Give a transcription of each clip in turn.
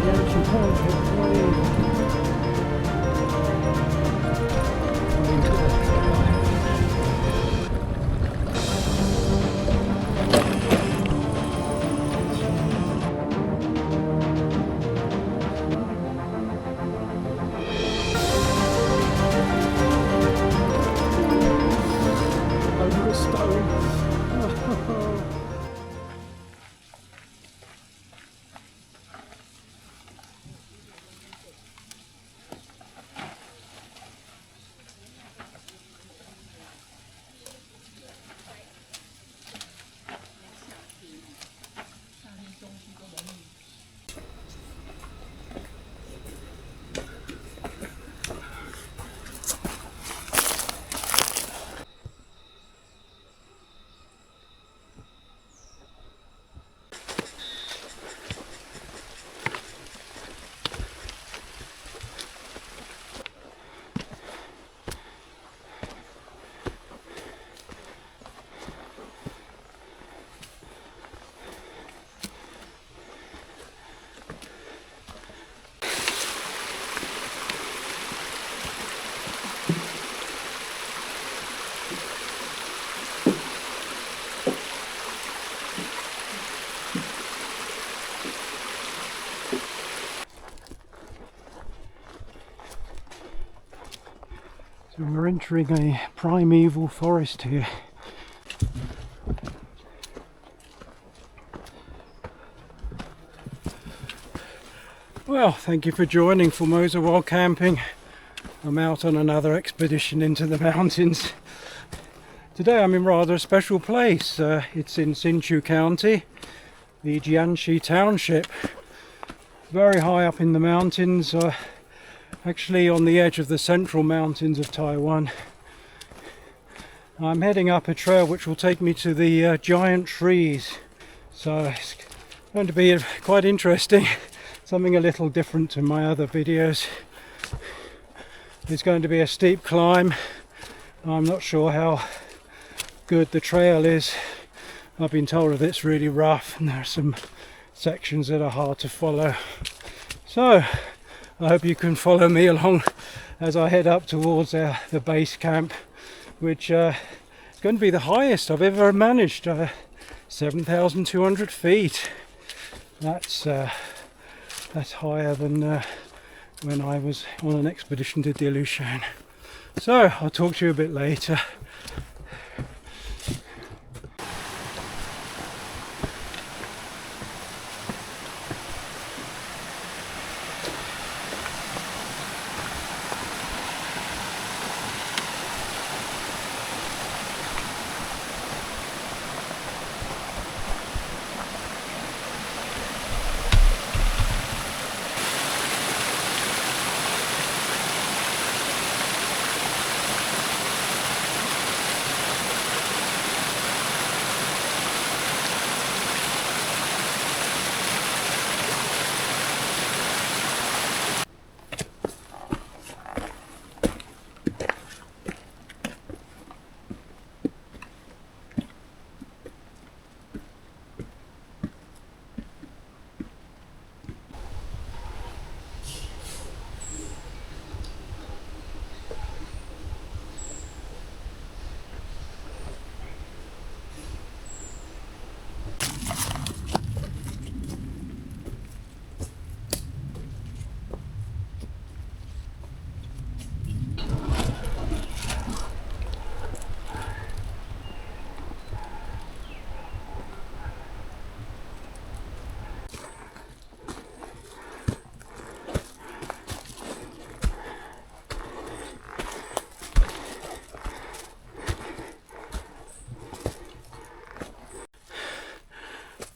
Jianshi Township. Over a stone. So we're entering a primeval forest here. Well, thank you for joining Formosa while camping. I'm out on another expedition into the mountains. Today I'm in rather a special place. It's in Hsinchu County, the Jianshi Township. Very high up in the mountains. Actually on the edge of the central mountains of Taiwan. I'm heading up a trail which will take me to the giant trees, so it's going to be quite interesting, something a little different to my other videos. It's going to be a steep climb. I'm not sure how good the trail is. I've been told that it's really rough and there are some sections that are hard to follow. So I hope you can follow me along as I head up towards the base camp, which is going to be the highest I've ever managed, 7,200 feet. That's higher than when I was on an expedition to Dilushan. So I'll talk to you a bit later.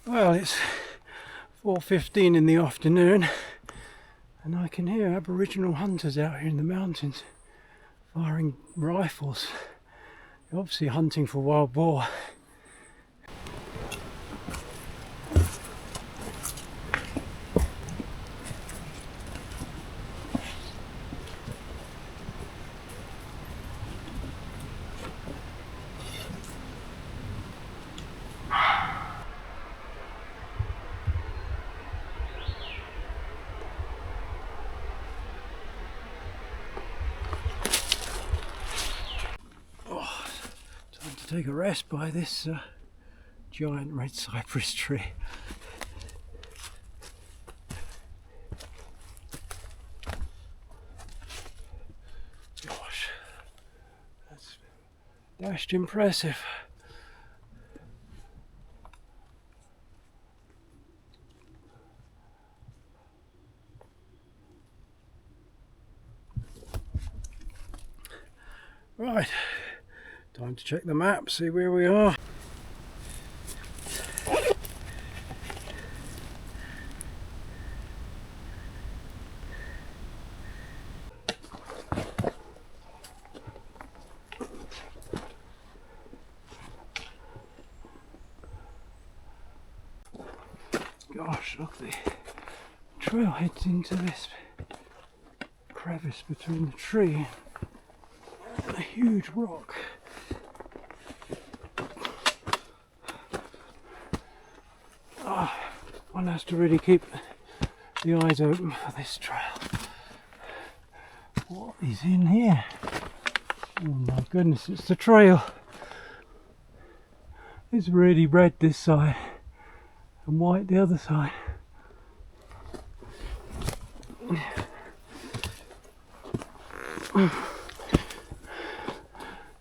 Well, it's 4:15 in the afternoon and I can hear Aboriginal hunters out here in the mountains firing rifles. They're obviously hunting for wild boar. take a rest by this giant red cypress tree. Gosh, that's dashed impressive. Right, time to check the map, see where we are. Gosh, look, the trail heads into this crevice between the tree and a huge rock. One has to really keep the eyes open for this trail. What is in here? Oh my goodness, it's the trail. It's really red this side and white the other side.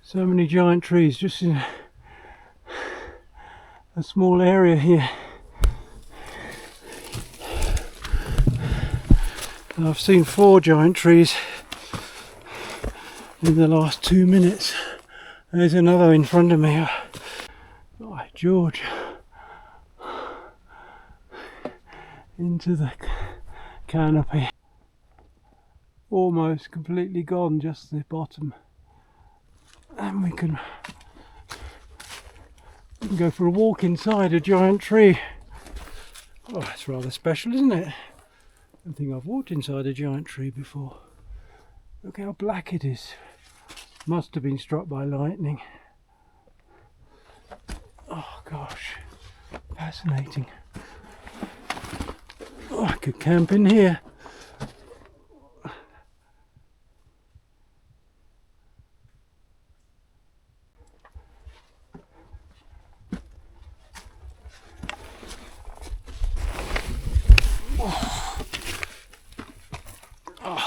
So many giant trees just in a small area here. I've seen 4 giant trees in the last 2 minutes. There's another in front of me. Oh, George. Into the canopy. Almost completely gone, just the bottom. And we can go for a walk inside a giant tree. Oh, that's rather special, isn't it? I don't think I've walked inside a giant tree before. Look how black it is. Must have been struck by lightning. Oh gosh, fascinating. Oh, I could camp in here.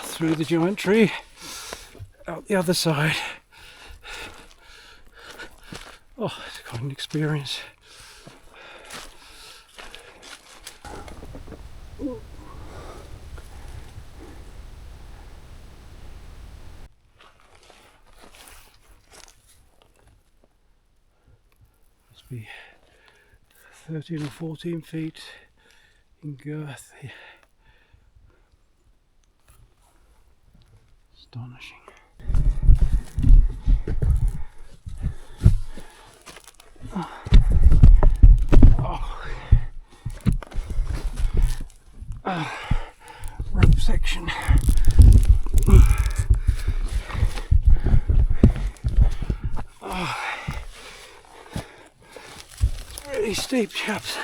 Through the giant tree, out the other side. Oh, it's quite an experience. Must be 13 or 14 feet in girth here. Astonishing. Rope section. It's really steep, chaps.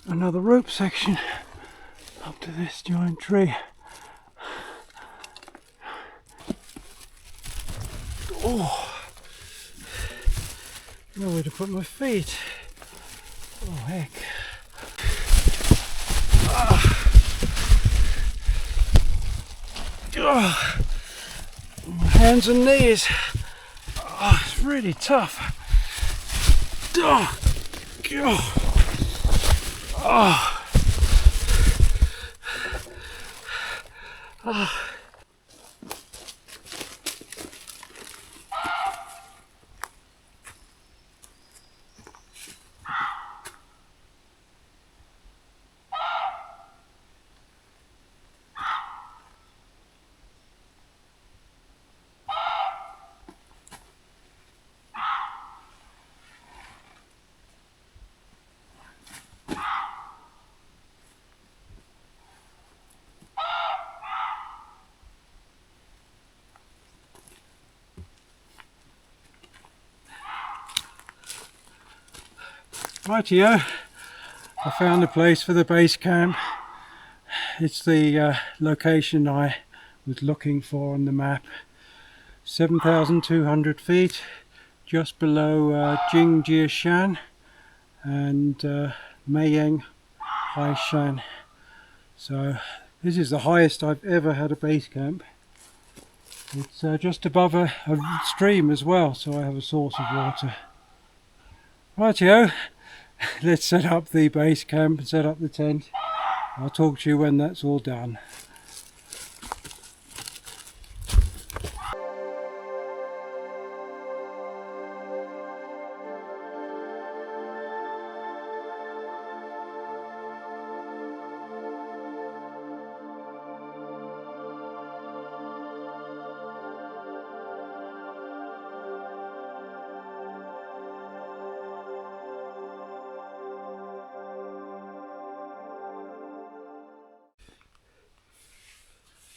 Another rope section up to this giant tree. Oh, nowhere to put my feet. Oh heck. My hands and knees. Oh, it's really tough. Oh, God. Oh. Oh. Rightio, I found a place for the base camp. it's the location I was looking for on the map. 7,200 feet, just below Jingjiashan and Meiyang Haishan. So this is the highest I've ever had a base camp. It's just above a stream as well, so I have a source of water. Rightio, let's set up the base camp and set up the tent. I'll talk to you when that's all done.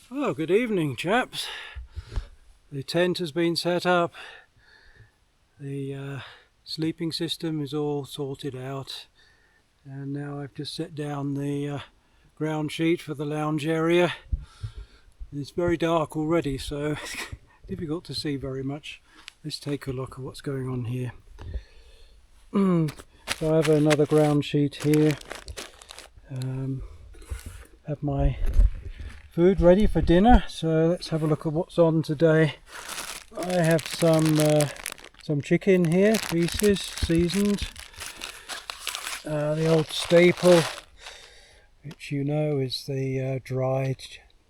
Oh, good evening, chaps. The tent has been set up. The sleeping system is all sorted out, and now I've just set down the ground sheet for the lounge area. It's very dark already, so it's difficult to see very much. Let's take a look at what's going on here. So I have another ground sheet here. Have my food ready for dinner, so let's have a look at what's on today. I have some chicken here, pieces, seasoned. The old staple, which you know is the dried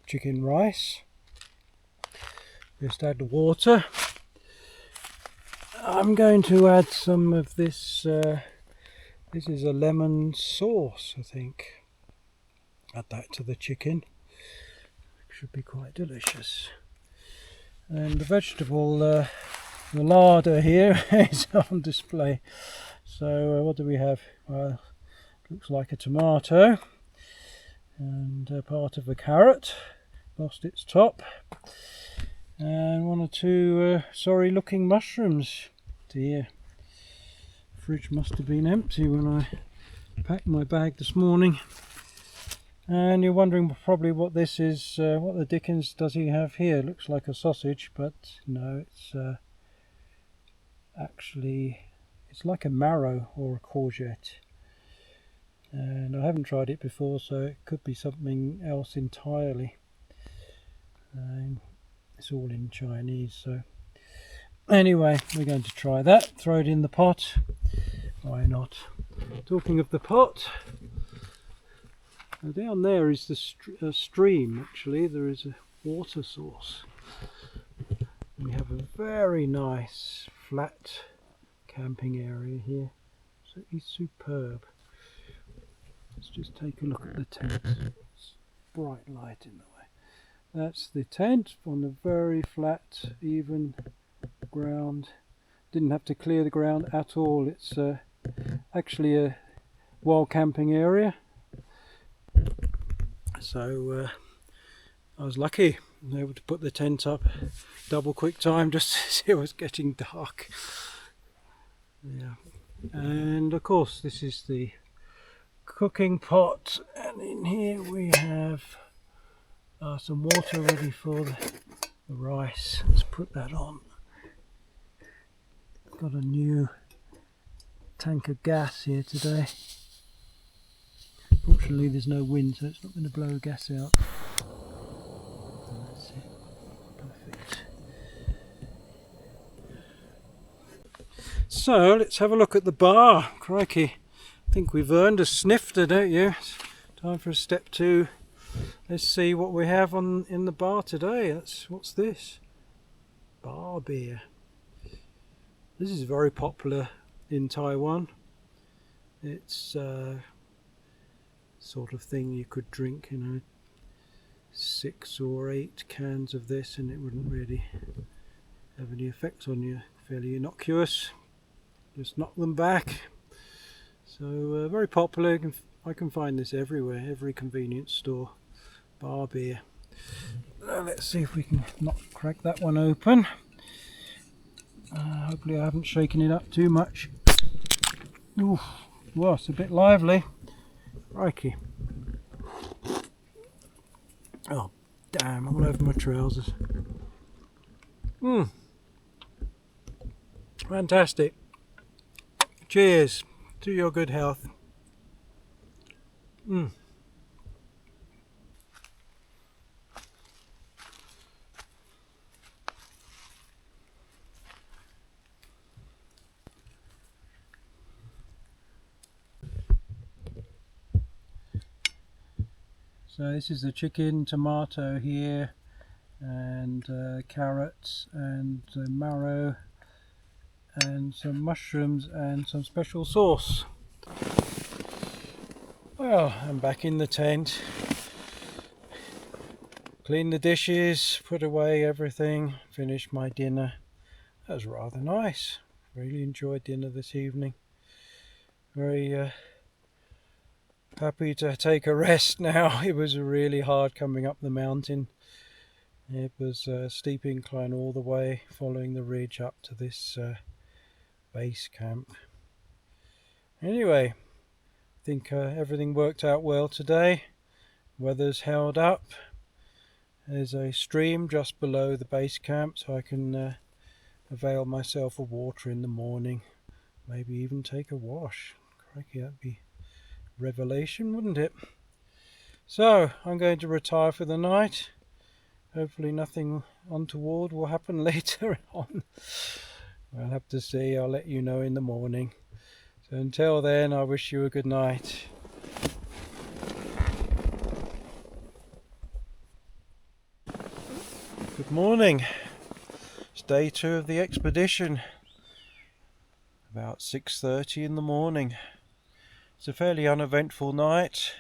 chicken rice. Just add the water. I'm going to add some of this, this is a lemon sauce, I think. Add that to the chicken. Should be quite delicious. And the vegetable, the larder here is on display. So what do we have? Well, looks like a tomato and part of a carrot, lost its top, and one or two sorry looking mushrooms. Dear, fridge must have been empty when I packed my bag this morning. And you're wondering probably what this is, what the dickens does he have here? Looks like a sausage, but no, it's actually, it's like a marrow or a courgette. And I haven't tried it before, so it could be something else entirely. It's all in Chinese, so anyway, we're going to try that. Throw it in the pot. Why not? Talking of the pot, down there is the stream. Actually, there is a water source. We have a very nice flat camping area here. Absolutely superb. Let's just take a look at the tent. It's bright light in the way. That's the tent on a very flat, even ground. Didn't have to clear the ground at all. It's actually a wild camping area. So I was lucky, able to put the tent up double quick time just as it was getting dark. Yeah, and of course this is the cooking pot, and in here we have some water ready for the rice. Let's put that on. Got a new tank of gas here today. Fortunately there's no wind, so it's not going to blow gas out. That's it. Perfect. So let's have a look at the bar. Crikey, I think we've earned a snifter, don't you? It's time for a step two. Let's see what we have in the bar today. What's this? Bar beer. This is very popular in Taiwan. It's sort of thing you could drink, 6 or 8 cans of this and it wouldn't really have any effect on you. Fairly innocuous, just knock them back. So very popular. I can find this everywhere, every convenience store. Bar beer. Let's see if we can not crack that one open. Hopefully I haven't shaken it up too much. Ooh, well, it's a bit lively. Crikey. Oh, damn, all over my trousers. Fantastic. Cheers to your good health. So this is the chicken, tomato here, and carrots, and marrow, and some mushrooms, and some special sauce. Well, I'm back in the tent. Cleaned the dishes, put away everything, finished my dinner. That was rather nice. Really enjoyed dinner this evening. Very happy to take a rest now. It was really hard coming up the mountain. It was a steep incline all the way, following the ridge up to this base camp. Anyway, I think everything worked out well today. Weather's held up. There's a stream just below the base camp, so I can avail myself of water in the morning. Maybe even take a wash. Crikey, that'd be revelation, wouldn't it? So I'm going to retire for the night. Hopefully nothing untoward will happen later on. I'll have to see. I'll let you know in the morning. So until then, I wish you a good night. Good morning. It's day 2 of the expedition. About 6:30 in the morning. It's a fairly uneventful night.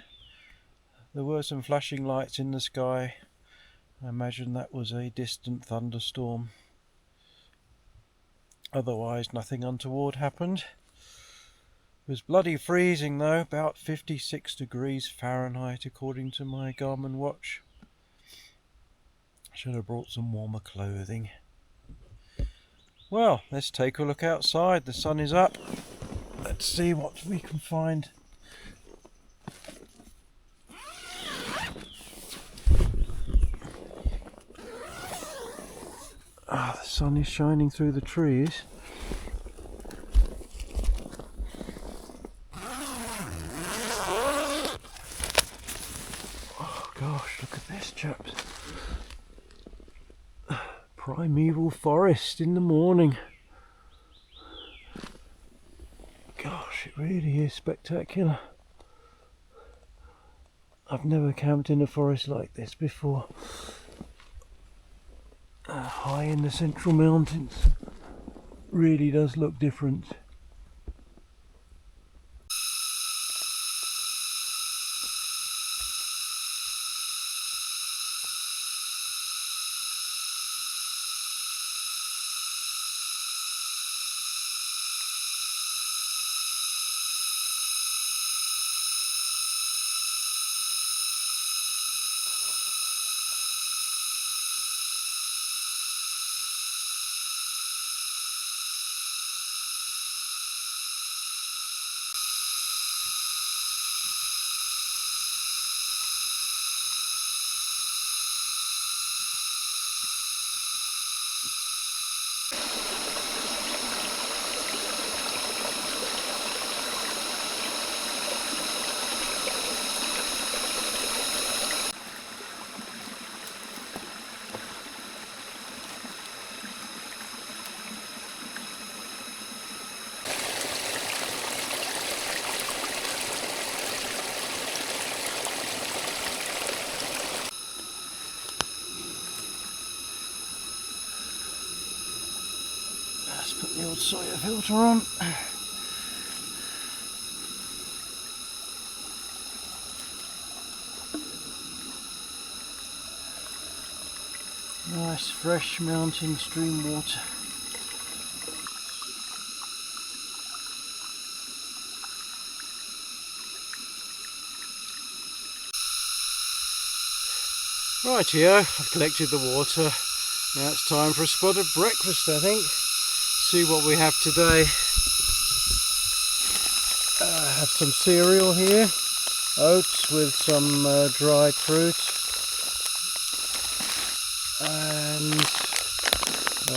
There were some flashing lights in the sky. I imagine that was a distant thunderstorm. Otherwise, nothing untoward happened. It was bloody freezing though, about 56 degrees Fahrenheit according to my Garmin watch. Should have brought some warmer clothing. Well, let's take a look outside. The sun is up. Let's see what we can find. The sun is shining through the trees. Oh gosh, look at this, chaps. Primeval forest in the morning. Gosh, it really is spectacular. I've never camped in a forest like this before. High in the central mountains. Really does look different. Let's put the old Sawyer filter on. Nice fresh mountain stream water. Rightio, I've collected the water. Now it's time for a spot of breakfast, I think. See what we have today. I have some cereal here, oats with some dried fruit, and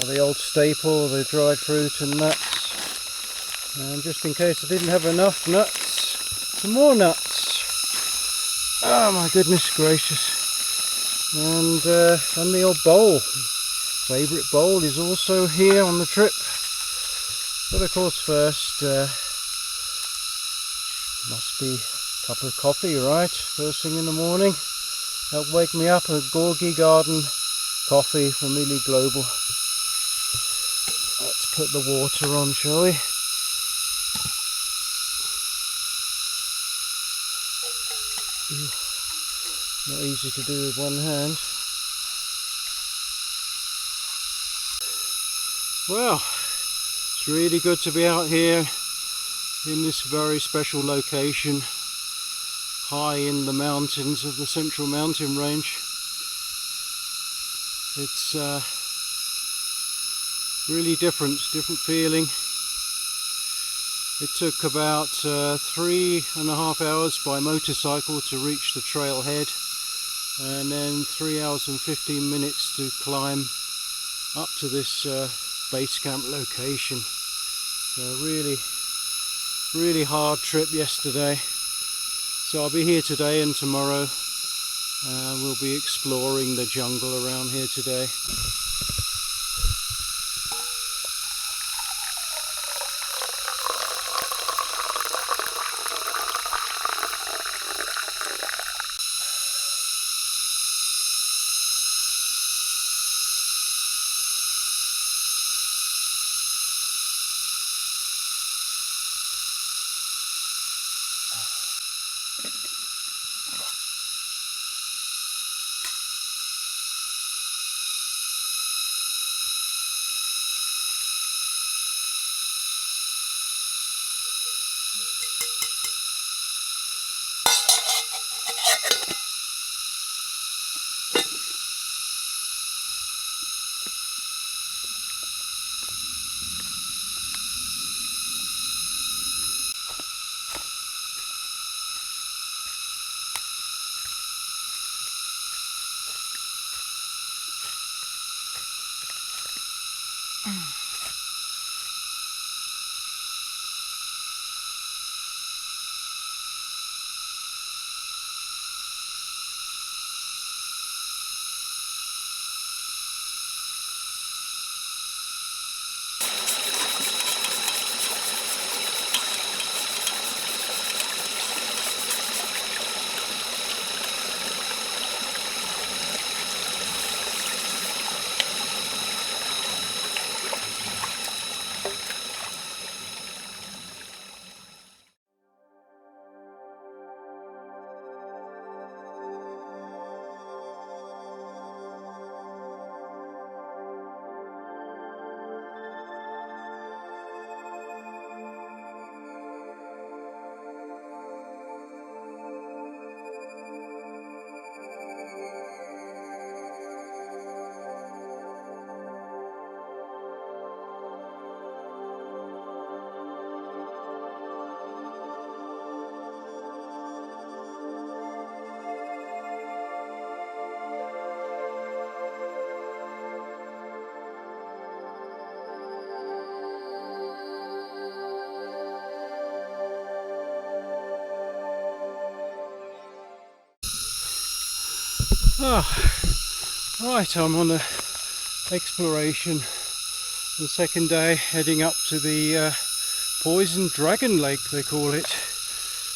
the old staple, the dried fruit and nuts. And just in case I didn't have enough nuts, some more nuts. Oh my goodness gracious. And the old bowl. Favourite bowl is also here on the trip. But of course first must be a cup of coffee, right? First thing in the morning. Help wake me up, a Gorgie Garden coffee from Ely Global. Let's put the water on, shall we? Not easy to do with one hand. Well, it's really good to be out here in this very special location, high in the mountains of the Central Mountain Range. It's really different feeling. It took about 3.5 hours by motorcycle to reach the Trailhead, and then 3 hours and 15 minutes to climb up to this Bascamp location. So really hard trip yesterday. So I'll be here today and tomorrow. We'll be exploring the jungle around here today. Right, I'm on the exploration, the second day, heading up to the Poison Dragon Lake, they call it.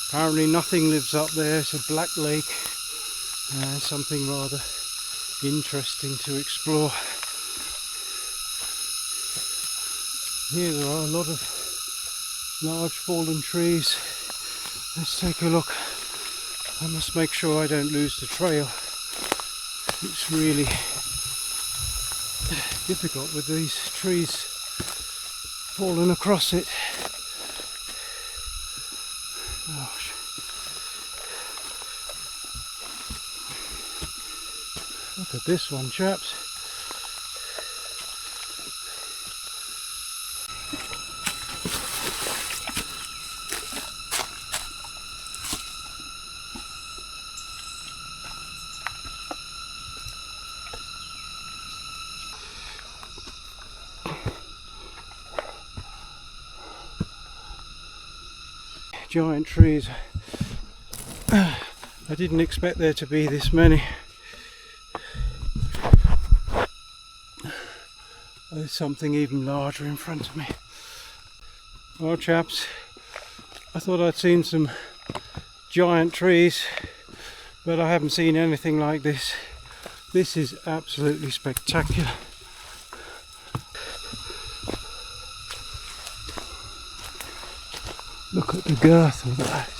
Apparently nothing lives up there, it's a black lake, something rather interesting to explore. Here there are a lot of large fallen trees. Let's take a look. I must make sure I don't lose the trail. It's really difficult with these trees falling across it. Gosh. Look at this one, chaps. giant trees. I didn't expect there to be this many. There's something even larger in front of me. Well, chaps, I thought I'd seen some giant trees, but I haven't seen anything like this. This is absolutely spectacular. Look at the girth of that.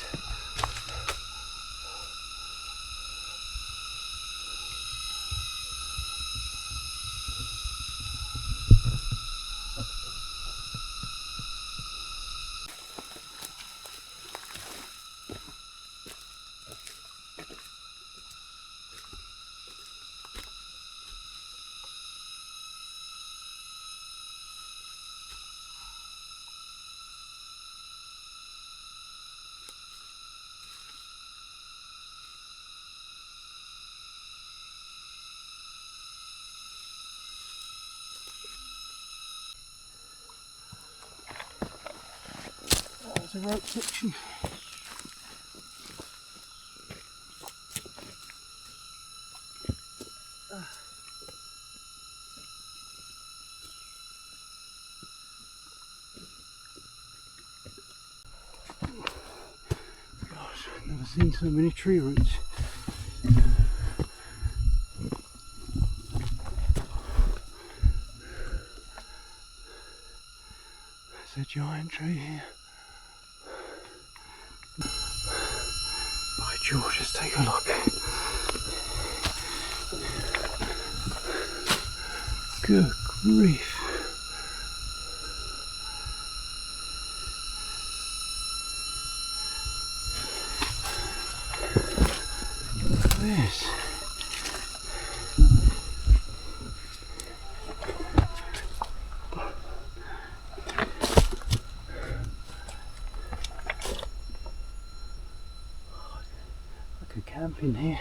There's a rope section. Gosh, I've never seen so many tree roots. There's a giant tree here. By George, let's take a look. Good grief. Look at this. I could camp in here.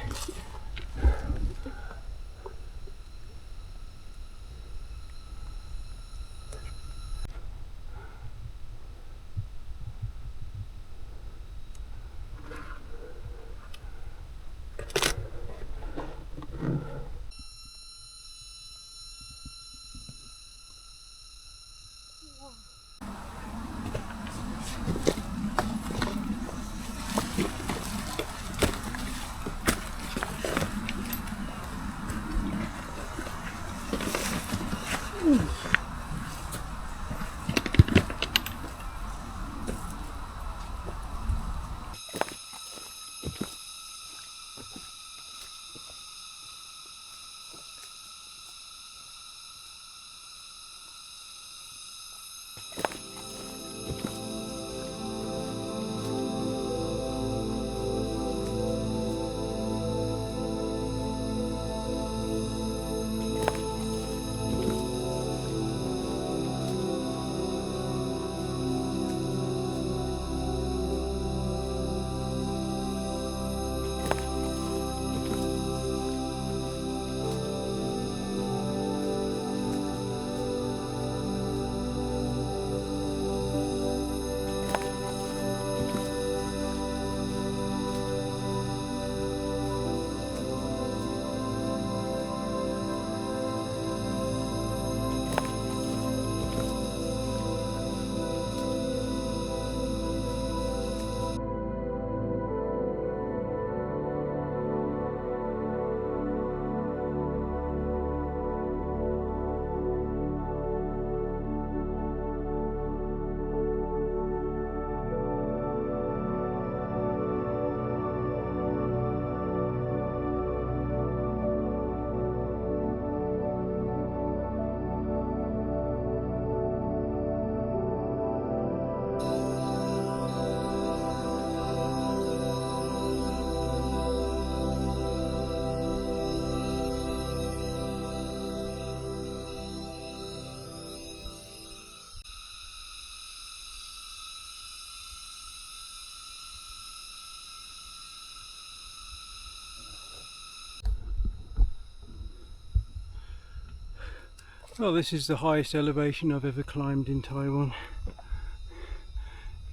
Well, this is the highest elevation I've ever climbed in Taiwan.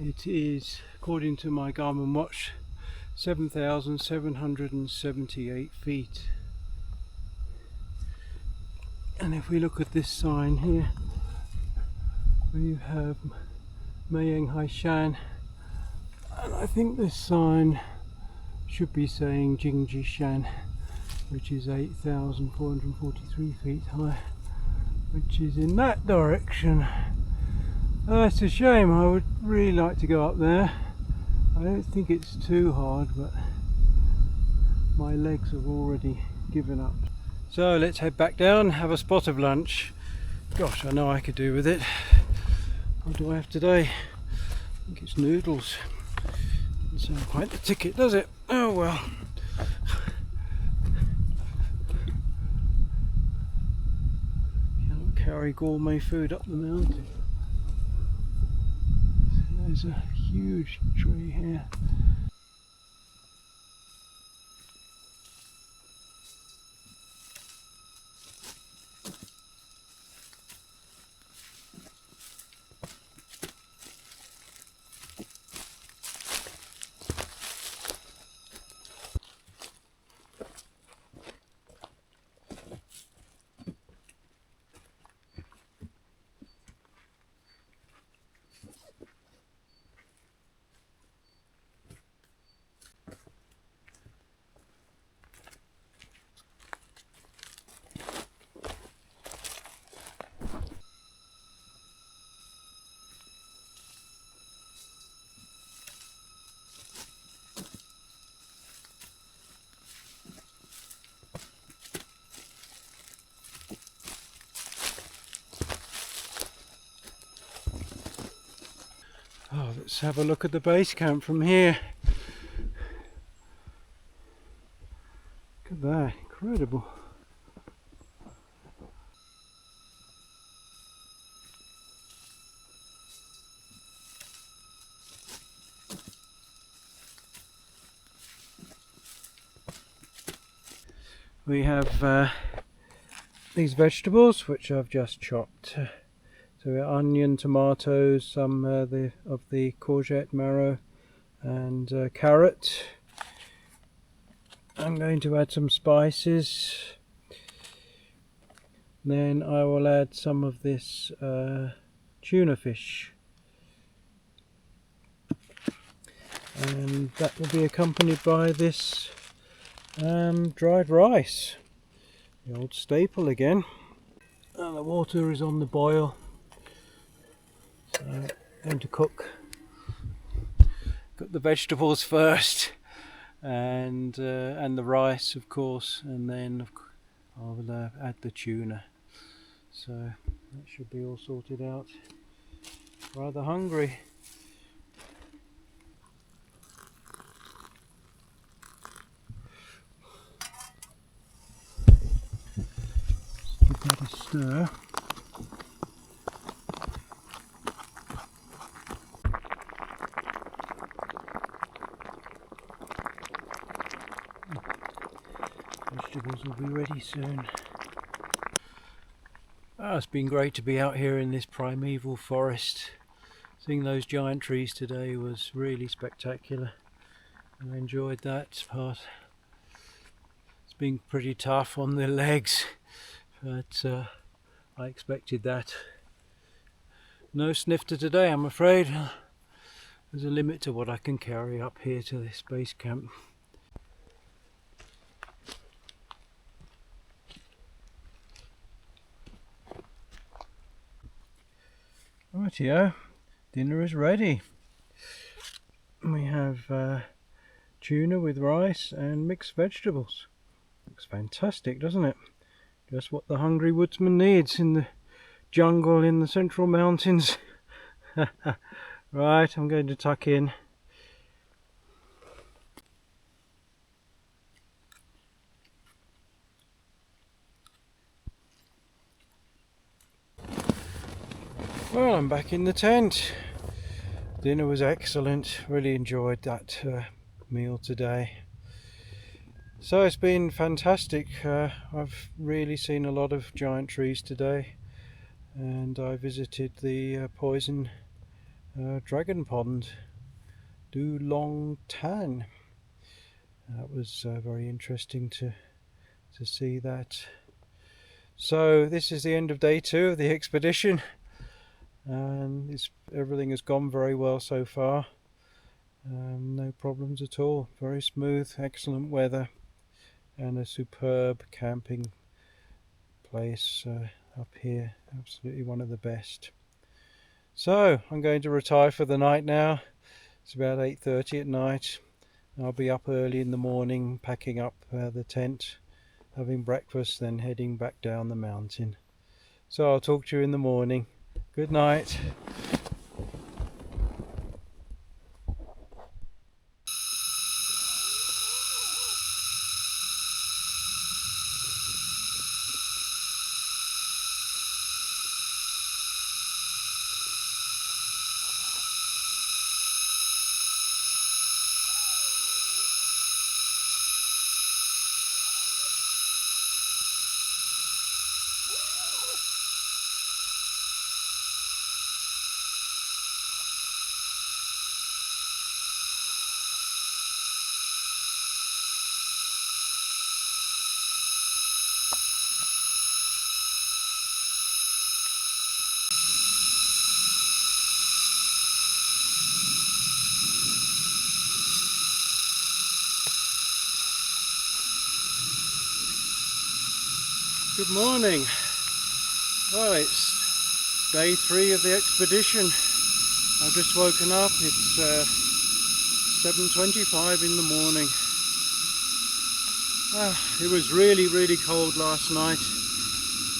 It is, according to my Garmin watch, 7,778 feet. And if we look at this sign here, we have Mayeng Haishan, and I think this sign should be saying Jingji Shan, which is 8,443 feet high, which is in that direction. It's a shame. I would really like to go up there. I don't think it's too hard, but my legs have already given up. So let's head back down, have a spot of lunch. Gosh, I know I could do with it. What do I have today? I think it's noodles. Doesn't sound quite the ticket, does it? Oh well. Cannot carry gourmet food up the mountain. There's a huge tree here. Oh, let's have a look at the base camp from here. Look at that, incredible. We have these vegetables which I've just chopped. So onion, tomatoes, some of the courgette marrow, and carrot. I'm going to add some spices. Then I will add some of this tuna fish. And that will be accompanied by this dried rice. The old staple again. And the water is on the boil. So I'm going to cook the vegetables first, and the rice, of course, and then I'll add the tuna. So that should be all sorted out. Rather hungry. Give that a stir. Vegetables will be ready soon. It's been great to be out here in this primeval forest. Seeing those giant trees today was really spectacular. I enjoyed that part. It's been pretty tough on the legs, but I expected that. No snifter today, I'm afraid. There's a limit to what I can carry up here to this base camp. Rightio, dinner is ready. We have tuna with rice and mixed vegetables. Looks fantastic, doesn't it? Just what the hungry woodsman needs in the jungle in the central mountains. Right, I'm going to tuck in. Well, I'm back in the tent. Dinner was excellent. Really enjoyed that meal today. So it's been fantastic. I've really seen a lot of giant trees today, and I visited the poison dragon pond, Du Long Tan. That was very interesting to see that. So this is the end of day 2 of the expedition, and everything has gone very well so far. No problems at all. Very smooth, excellent weather, and a superb camping place up here. Absolutely one of the best. So I'm going to retire for the night now. It's about 8:30 at night. I'll be up early in the morning packing up the tent, having breakfast, then heading back down the mountain. So I'll talk to you in the morning. Good night. Good morning. Well, it's day 3 of the expedition. I've just woken up. It's 7:25 in the morning. It was really cold last night.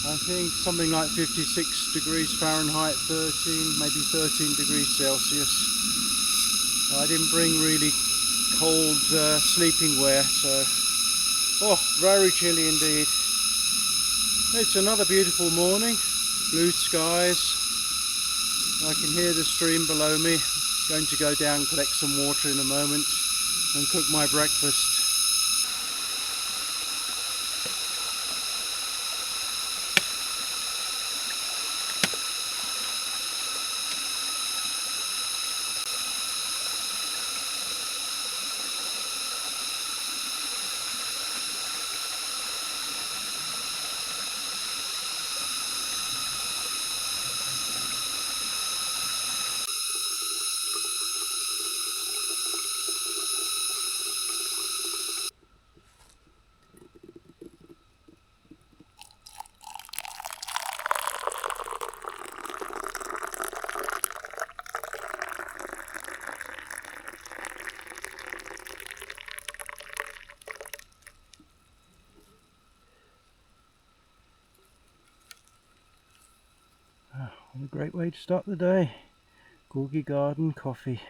I think something like 56 degrees Fahrenheit, 13 degrees Celsius. I didn't bring really cold sleeping wear, so very chilly indeed. It's another beautiful morning, blue skies. I can hear the stream below me. Going to go down, collect some water in a moment and cook my breakfast. What a great way to start the day. Gorgie Garden coffee.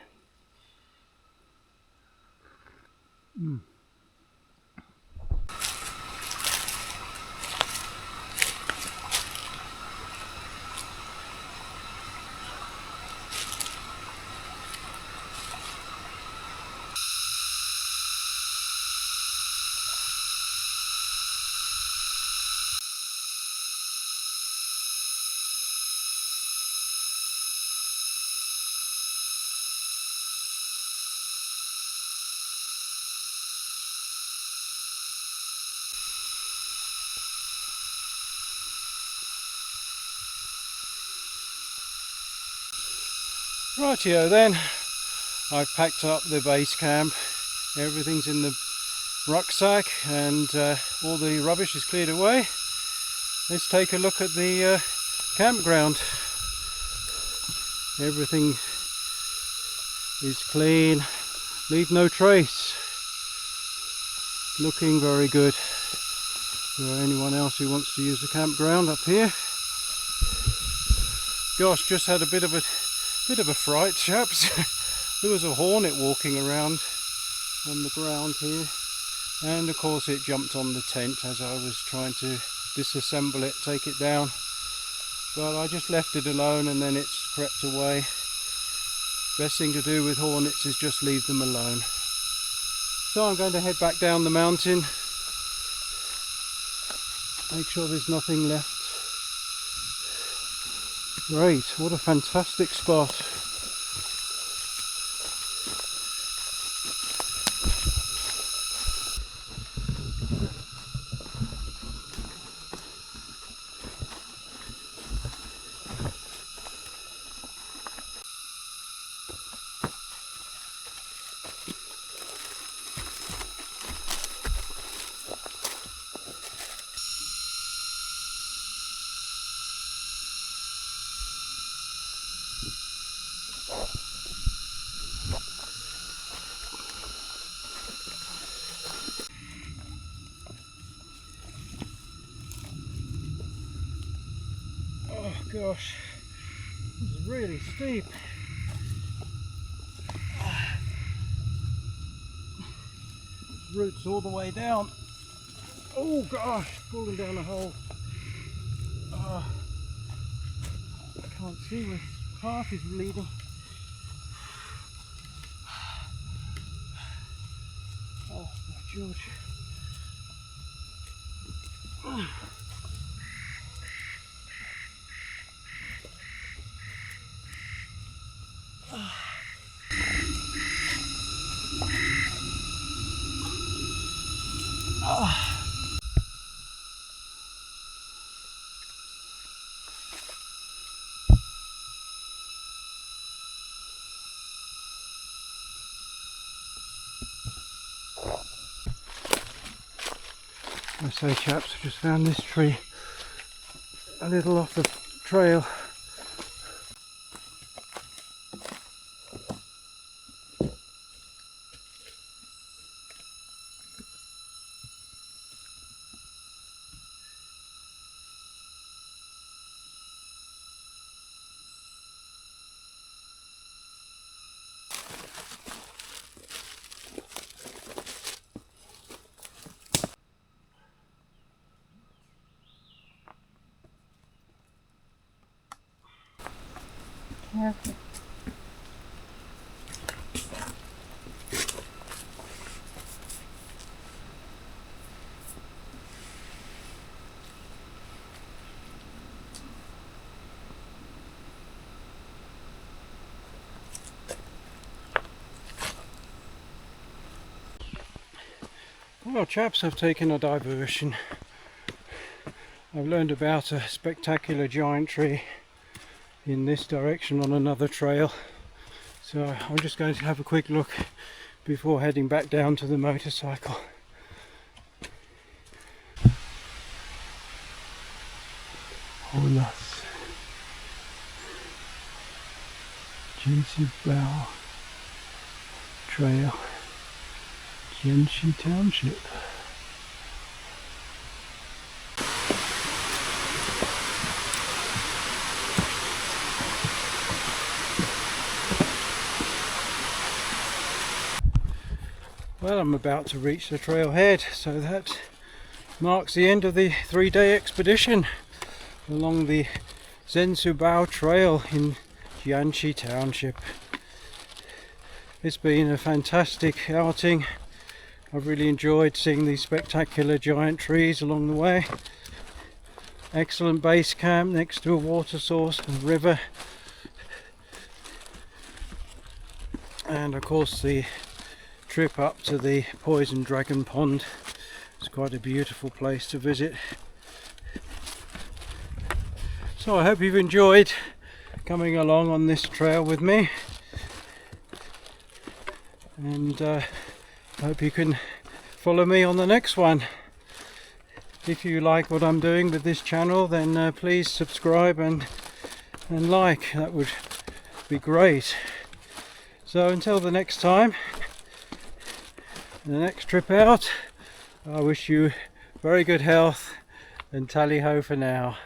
Rightio then, I've packed up the base camp, everything's in the rucksack and all the rubbish is cleared away. Let's take a look at the campground. Everything is clean, leave no trace. Looking very good. For anyone else who wants to use the campground up here. Gosh, just had a bit of a fright, chaps. There was a hornet walking around on the ground here, and of course it jumped on the tent as I was trying to disassemble it, take it down, but I just left it alone and then it's crept away. Best thing to do with hornets is just leave them alone. So I'm going to head back down the mountain, make sure there's nothing left. Great, what a fantastic spot. gosh, this is really steep. Roots all the way down. Oh gosh, falling down a hole. I can't see where the path is leading. Oh my George. I say, chaps, I just found this tree a little off the trail. Careful. Well, chaps, I've taken a diversion. I've learned about a spectacular giant tree in this direction on another trail, so I'm just going to have a quick look before heading back down to the motorcycle. Holas Jianshi Trail, Jianshi Township. Well, I'm about to reach the trailhead, so that marks the end of the 3-day expedition along the Hsinchu Trail in Jianshi Township. It's been a fantastic outing. I've really enjoyed seeing these spectacular giant trees along the way. Excellent base camp next to a water source and river. And of course the trip up to the Poison Dragon Pond. It's quite a beautiful place to visit. So I hope you've enjoyed coming along on this trail with me, and I hope you can follow me on the next one. If you like what I'm doing with this channel, then please subscribe and like. That would be great. So until the next time, the next trip out, I wish you very good health, and tally ho for now.